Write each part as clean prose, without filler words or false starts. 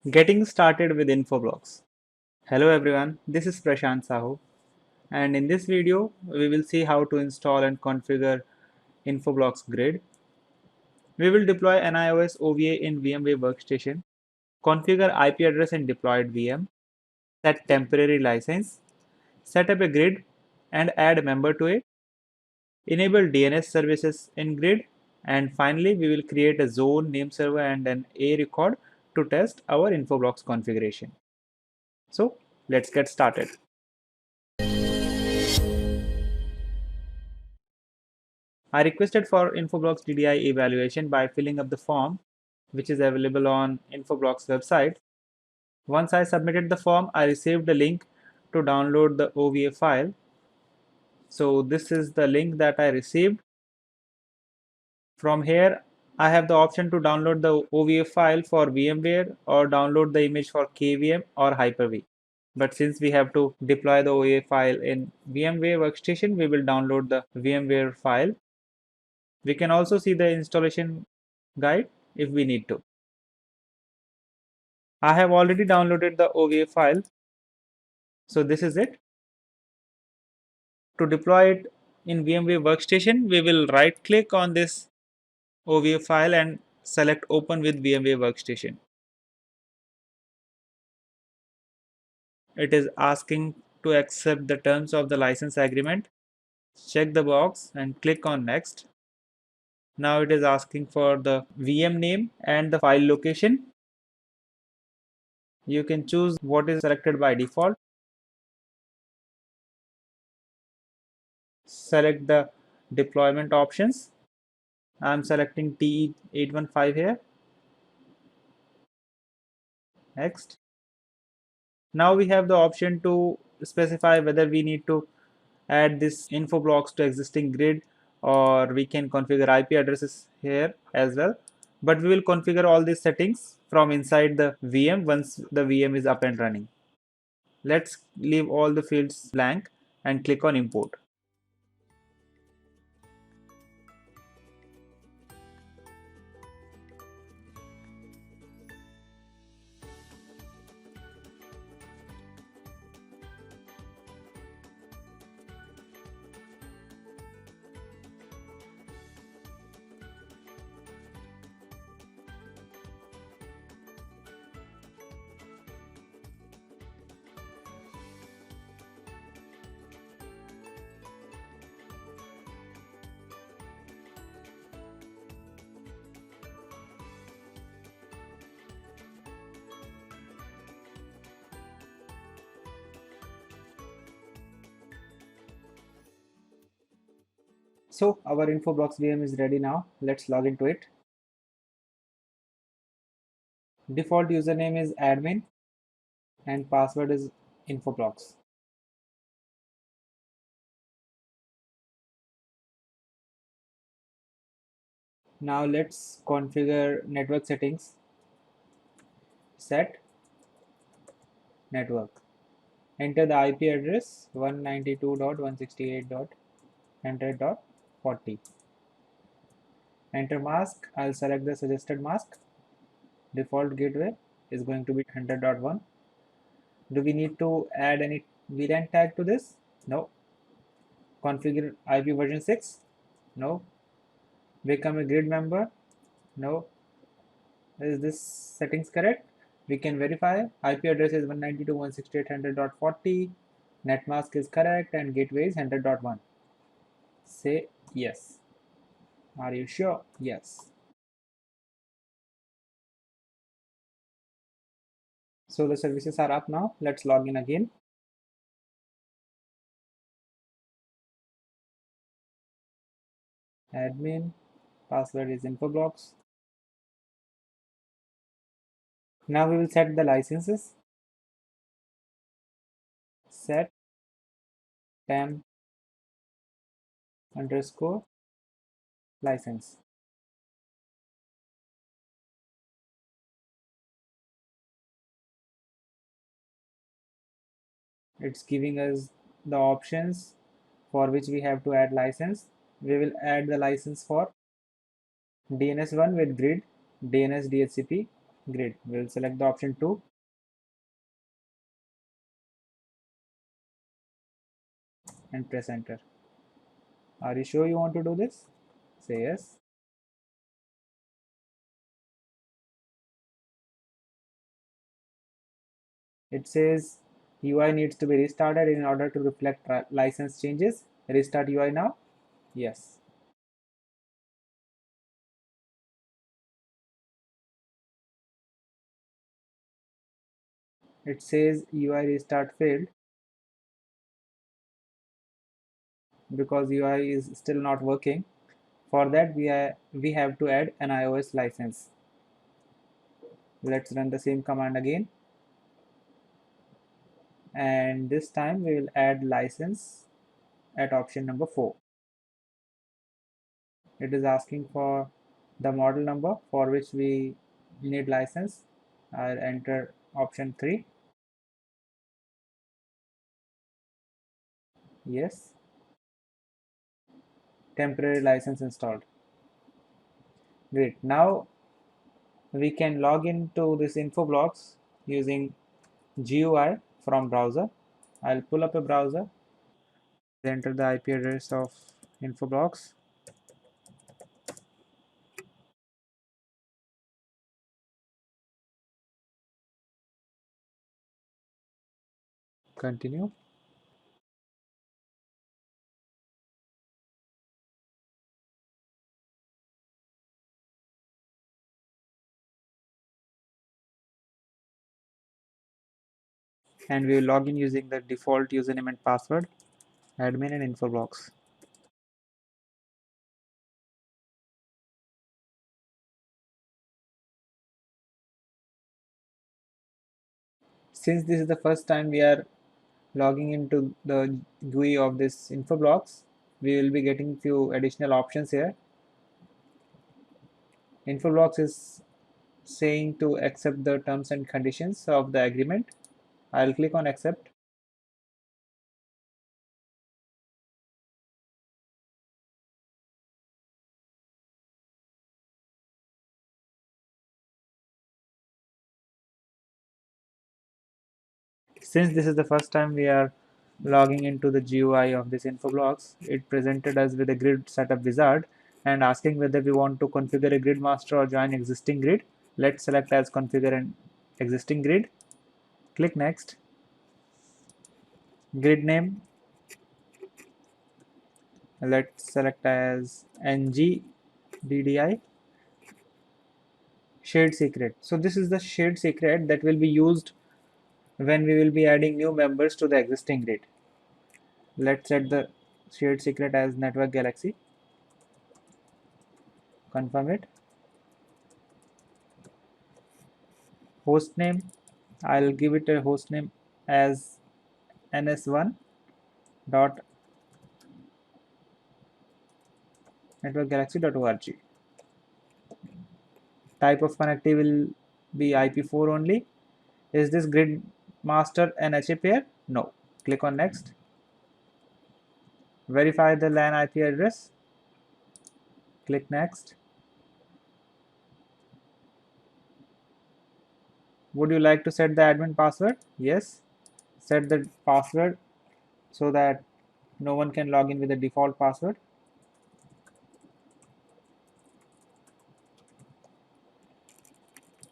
Getting started with Infoblox. Hello everyone, this is Prashant Sahu, and in this video we will see how to install and configure Infoblox Grid. We will deploy NIOS OVA in VMware Workstation, configure IP address in deployed VM, set temporary license, set up a grid and add a member to it, enable DNS services in Grid, and finally we will create a zone name server and an A record to test our Infoblox configuration. So let's get started. I requested for Infoblox DDI evaluation by filling up the form, which is available on Infoblox website. Once I submitted the form, I received a link to download the OVA file. So this is the link that I received. From here, I have the option to download the OVA file for VMware or download the image for KVM or Hyper-V. But since we have to deploy the OVA file in VMware Workstation, we will download the VMware file. We can also see the installation guide if we need to. I have already downloaded the OVA file, so this is it. To deploy it in VMware Workstation, we will right click on this OVA file and select Open with VMware Workstation. It is asking to accept the terms of the license agreement. Check the box and click on Next. Now it is asking for the VM name and the file location. You can choose what is selected by default. Select the deployment options. I am selecting TE815 here. Next. Now we have the option to specify whether we need to add this info blocks to existing grid, or we can configure IP addresses here as well. But we will configure all these settings from inside the VM once the VM is up and running. Let's leave all the fields blank and click on import. So our Infoblox VM is ready now. Let's log into it. Default username is admin and password is Infoblox. Now let's configure network settings. Set network. Enter the IP address 192.168.100.40. Enter mask. I'll select the suggested mask. Default gateway is going to be 100.1. Do we need to add any VLAN tag to this? No. Configure IP version 6? No. Become a grid member? No. Is this settings correct? We can verify. IP address is 192.168.100.40. Net mask is correct and gateway is 100.1. Say yes. Are you sure? Yes. So the services are up now. Let's log in again. Admin, password is Infoblox. Now we will set the licenses. Set temp underscore license. It's giving us the options for which we have to add license. We will add the license for DNS1 with grid, DNS DHCP, Great. We'll select the option 2 and press enter. Are you sure you want to do this? Say yes. It says UI needs to be restarted in order to reflect license changes. Restart UI now. Yes. It says UI restart failed because UI is still not working. For that, we have to add an iOS license. Let's run the same command again, and this time we will add license at option number 4. It is asking for the model number for which we need license. I'll enter option 3. Yes. Temporary license installed. Great. Now we can log into this Infoblox using GUI from browser. I'll pull up a browser, enter the IP address of Infoblox. Continue. And we will log in using the default username and password, admin and Infoblox. Since this is the first time we are logging into the GUI of this Infoblox, we will be getting few additional options here. Infoblox is saying to accept the terms and conditions of the agreement. I'll click on accept. Since this is the first time we are logging into the GUI of this Infoblox, it presented us with a grid setup wizard and asking whether we want to configure a grid master or join existing grid. Let's select as configure an existing grid. Click next. Grid name, let's select as NGDDI. Shared secret. So this is the shared secret that will be used when we will be adding new members to the existing grid. Let's set the shared secret as Network Galaxy. Confirm it. Host name, I'll give it a host name as ns1 dot networkgalaxy.org. Type of connectivity will be IP4 only. Is this grid master an HA pair? No. Click on next. Verify the LAN IP address. Click next. Would you like to set the admin password? Yes. Set the password so that no one can log in with the default password.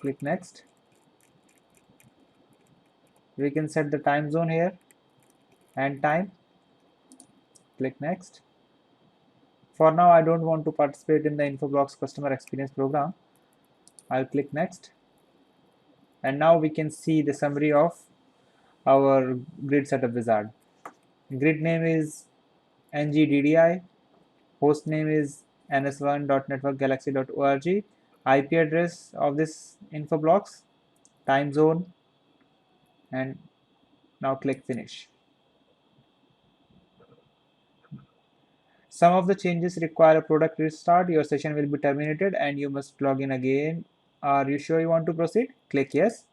Click next. We can set the time zone here and time. Click next. For now, I don't want to participate in the Infoblox customer experience program. I'll click next. And now we can see the summary of our grid setup wizard. Grid name is ngddi, host name is ns1.networkgalaxy.org, IP address of this Infoblox, time zone, and now click finish. Some of the changes require a product restart. Your session will be terminated and you must log in again. Are you sure you want to proceed? Click yes.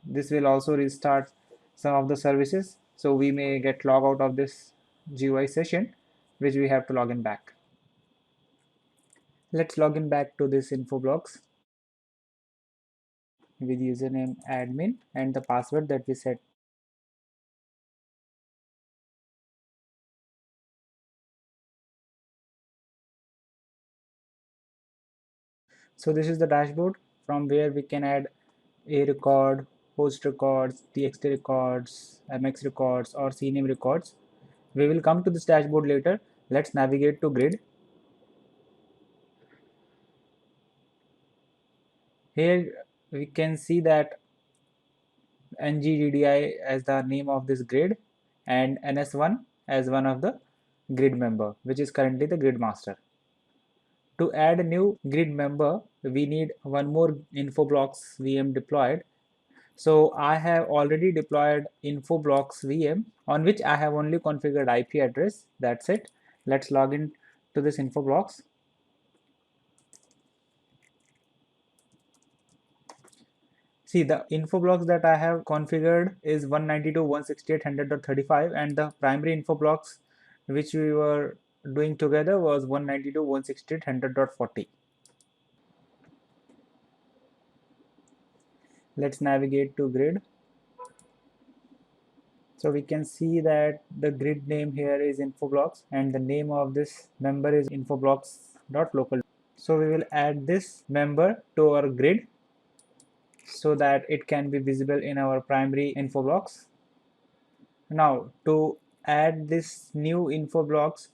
This will also restart some of the services, so we may get log out of this GUI session, which we have to log in back. Let's log in back to this Infoblox. with username admin and the password that we set. So this is the dashboard from where we can add a record, host records, txt records, mx records, or cname records. We will come to this dashboard later. Let's navigate to grid. Here we can see that ngddi as the name of this grid and ns1 as one of the grid member, which is currently the grid master. To add a new grid member, we need one more Infoblox VM deployed. So I have already deployed Infoblox VM on which I have only configured IP address. That's it. Let's log in to this Infoblox. See, the Infoblox that I have configured is 192.168.100.35, and the primary Infoblox which we were doing together was 192.168.100.40. Let's navigate to grid. So we can see that the grid name here is Infoblox and the name of this member is infoblox.local. So we will add this member to our grid so that it can be visible in our primary Infoblox. Now to add this new Infoblox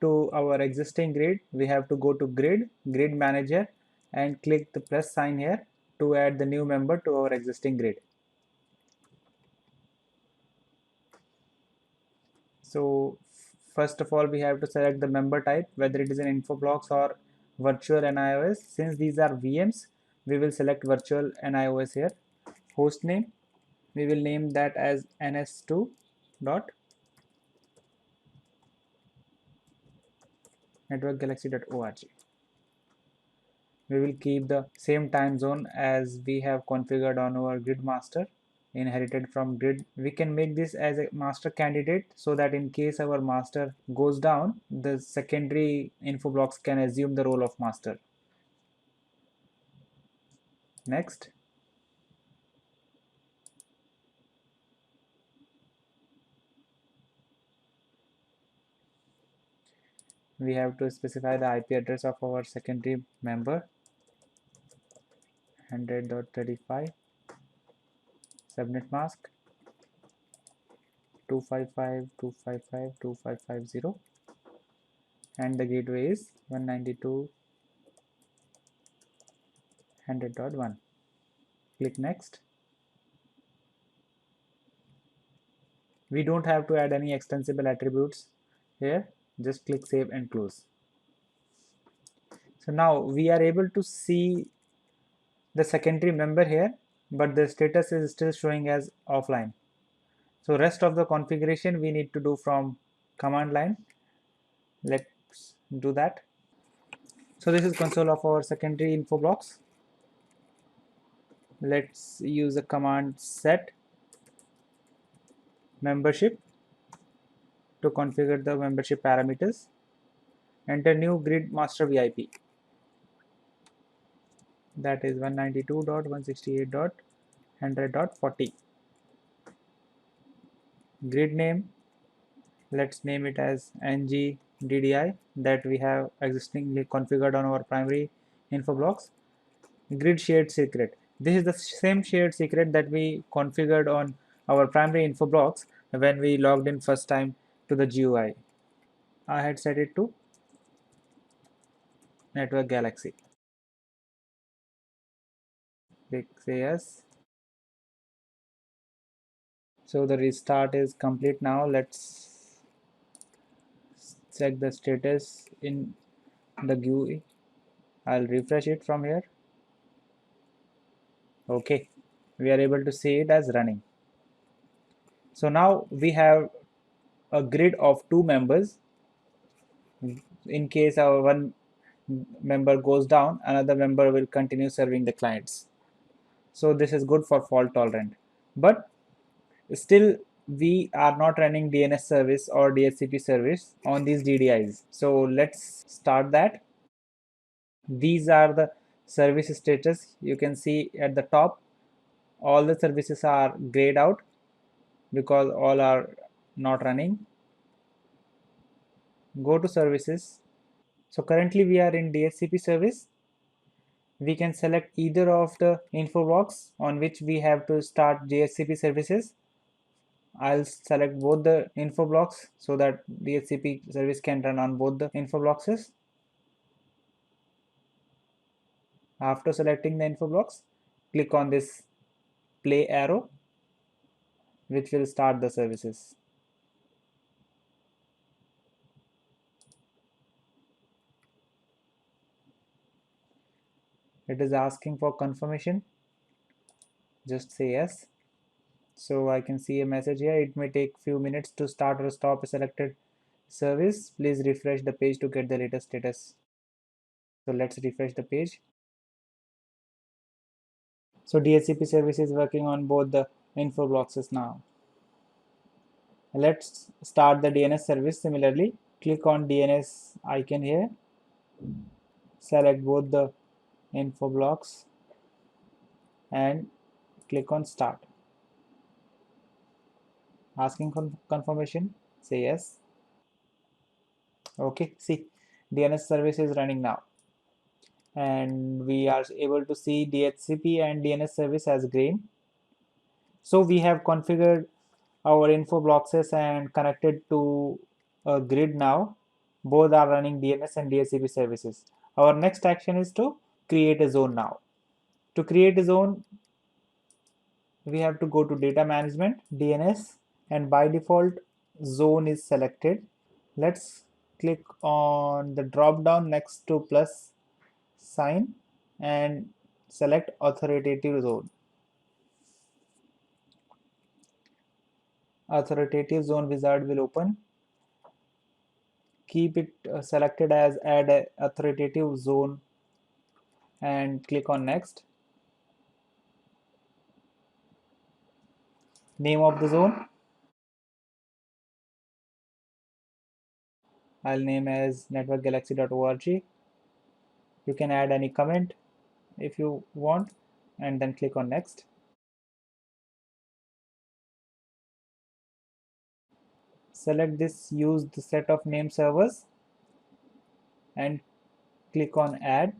to our existing grid, we have to go to grid manager and click the plus sign here to add the new member to our existing grid. So first of all, we have to select the member type, whether it is an Infoblox or virtual NIOS. Since these are VMs, we will select virtual NIOS here. Host name, we will name that as ns2 dot networkgalaxy.org. We will keep the same time zone as we have configured on our grid master inherited from grid. We can make this as a master candidate so that in case our master goes down, the secondary Infoblox can assume the role of master. Next. We have to specify the IP address of our secondary member 100.35, subnet mask 255.255.255.0, and the gateway is 192.100.1. Click next. We don't have to add any extensible attributes here, just click save and close. So now we are able to see the secondary member here, but the status is still showing as offline. So rest of the configuration we need to do from command line. Let's do that. So this is console of our secondary Infoblox. Let's use the command set membership to configure the membership parameters. Enter new grid master VIP, that is 192.168.100.40. Grid name, let's name it as ngddi that we have existingly configured on our primary Infoblox. Grid shared secret, this is the same shared secret that we configured on our primary Infoblox when we logged in first time to the GUI. I had set it to Network Galaxy. Click say yes. So the restart is complete now. Let's check the status in the GUI. I'll refresh it from here. Okay, we are able to see it as running. So now we have a grid of two members. In case our one member goes down, another member will continue serving the clients. So this is good for fault tolerant. But still we are not running DNS service or DHCP service on these DDIs. So let's start that. These are the service status. You can see at the top all the services are grayed out because all are not running. Go to services. So currently we are in DHCP service. We can select either of the info blocks on which we have to start DHCP services. I'll select both the info blocks so that DHCP service can run on both the info blocks. After selecting the info blocks, click on this play arrow, which will start the services. It is asking for confirmation. Just say yes. So I can see a message here. It may take few minutes to start or stop a selected service. Please refresh the page to get the latest status. So let's refresh the page. So DHCP service is working on both the info blocks now. Let's start the DNS service similarly. Click on DNS icon here. Select both the info blocks and click on start. Asking confirmation, say yes. Okay, see, DNS service is running now. And we are able to see DHCP and DNS service as green. So we have configured our info boxes and connected to a grid now. Both are running DNS and DHCP services. Our next action is to create a zone now. To create a zone, we have to go to data management, DNS, and by default zone is selected. Let's click on the drop down next to plus sign and select authoritative zone. Authoritative zone wizard will open. Keep it selected as add a authoritative zone and click on next. Name of the zone, I'll name as networkgalaxy.org. You can add any comment if you want and then click on next. Select this use the set of name servers and click on add.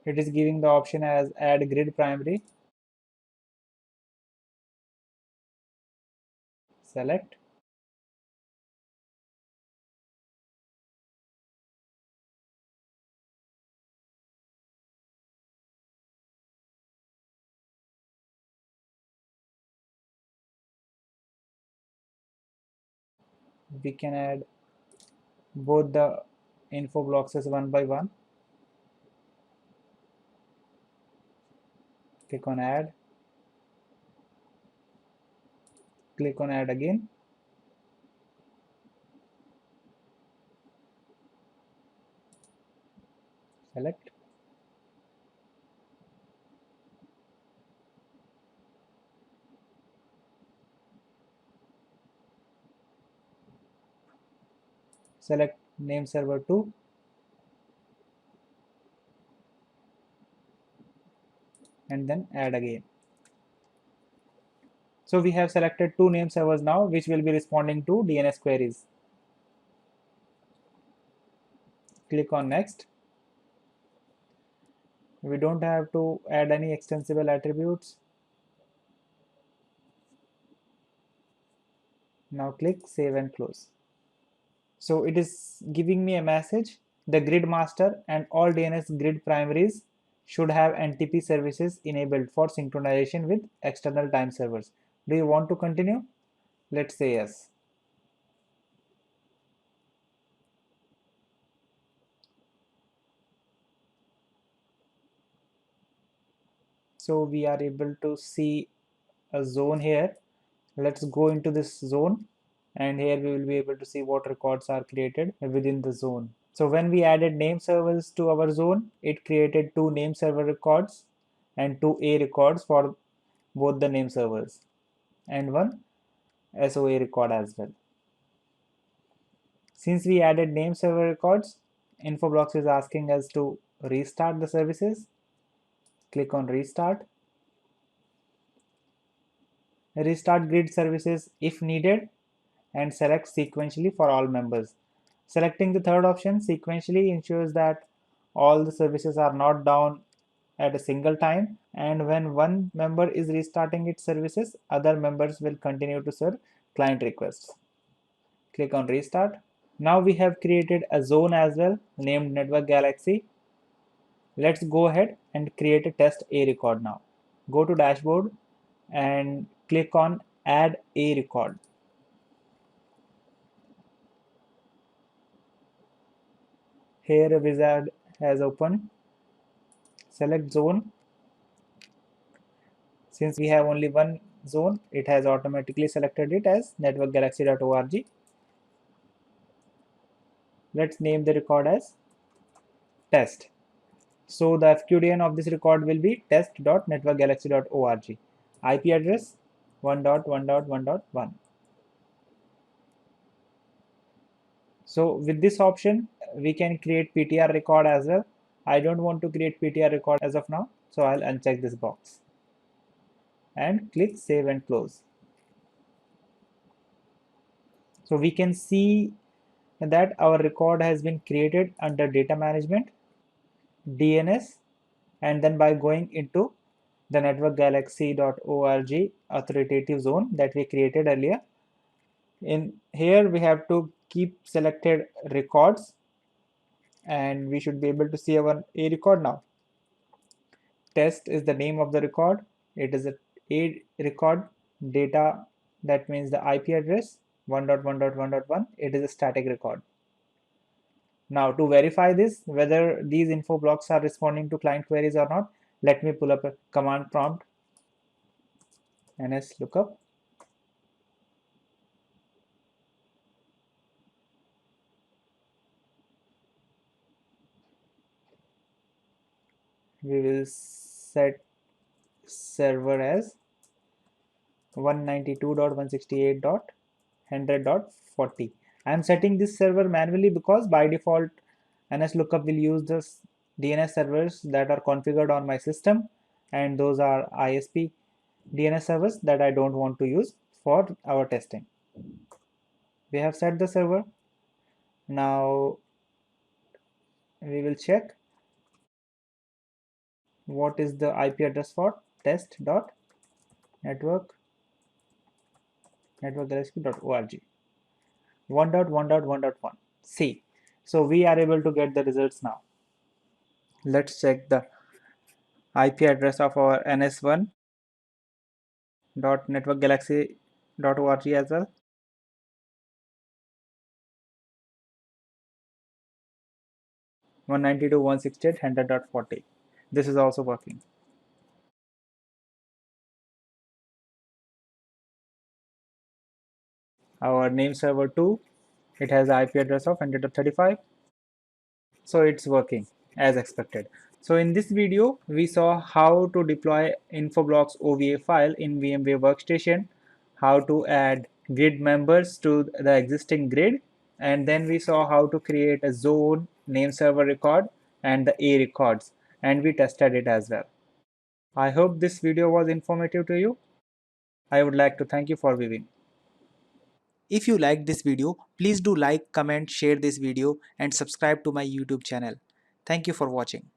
It is giving the option as add grid primary. Select. We can add both the info blocks one by one. Click on add. Click on add again. Select. Select name server 2 and then add again. So we have selected two name servers now which will be responding to DNS queries. Click on next. We don't have to add any extensible attributes. Now click save and close. So it is giving me a message. The grid master and all DNS grid primaries should have NTP services enabled for synchronization with external time servers. Do you want to continue? Let's say yes. So we are able to see a zone here. Let's go into this zone and here we will be able to see what records are created within the zone. So when we added name servers to our zone, it created two name server records and two A records for both the name servers and one SOA record as well. Since we added name server records, Infoblox is asking us to restart the services. Click on restart. Restart grid services if needed and select sequentially for all members. Selecting the third option, sequentially, ensures that all the services are not down at a single time, and when one member is restarting its services, other members will continue to serve client requests. Click on restart. Now we have created a zone as well named Network Galaxy. Let's go ahead and create a test A record now. Go to dashboard and click on add A record. Here a wizard has opened. Select zone. Since we have only one zone, it has automatically selected it as networkgalaxy.org. Let's name the record as test. So the FQDN of this record will be test.networkgalaxy.org. IP address 1.1.1.1. So with this option, we can create PTR record as well. I don't want to create PTR record as of now, so I'll uncheck this box and click save and close. So we can see that our record has been created under data management, DNS, and then by going into the networkgalaxy.org authoritative zone that we created earlier. In here we have to keep selected records and we should be able to see our A record now. Test is the name of the record. It is a record data, that means the IP address 1.1.1.1. It is a static record. Now to verify this, whether these info blocks are responding to client queries or not, let me pull up a command prompt ns lookup. We will set server as 192.168.100.40. I am setting this server manually because by default NSLOOKUP will use the DNS servers that are configured on my system, and those are ISP DNS servers that I don't want to use for our testing. We have set the server. Now we will check what is the IP address for test.networkgalaxy.org. 1.1.1.1. See, so we are able to get the results now. Let's check the IP address of our ns1.networkgalaxy.org as well. 192.168.100.40. This is also working. Our name server 2, it has the IP address of 100.35. So it's working as expected. So in this video, we saw how to deploy Infoblox OVA file in VMware Workstation, how to add grid members to the existing grid, and then we saw how to create a zone, name server record, and the A records, and we tested it as well. I hope this video was informative to you. I would like to thank you for viewing. If you liked this video, please do like, comment, share this video and subscribe to my YouTube channel. Thank you for watching.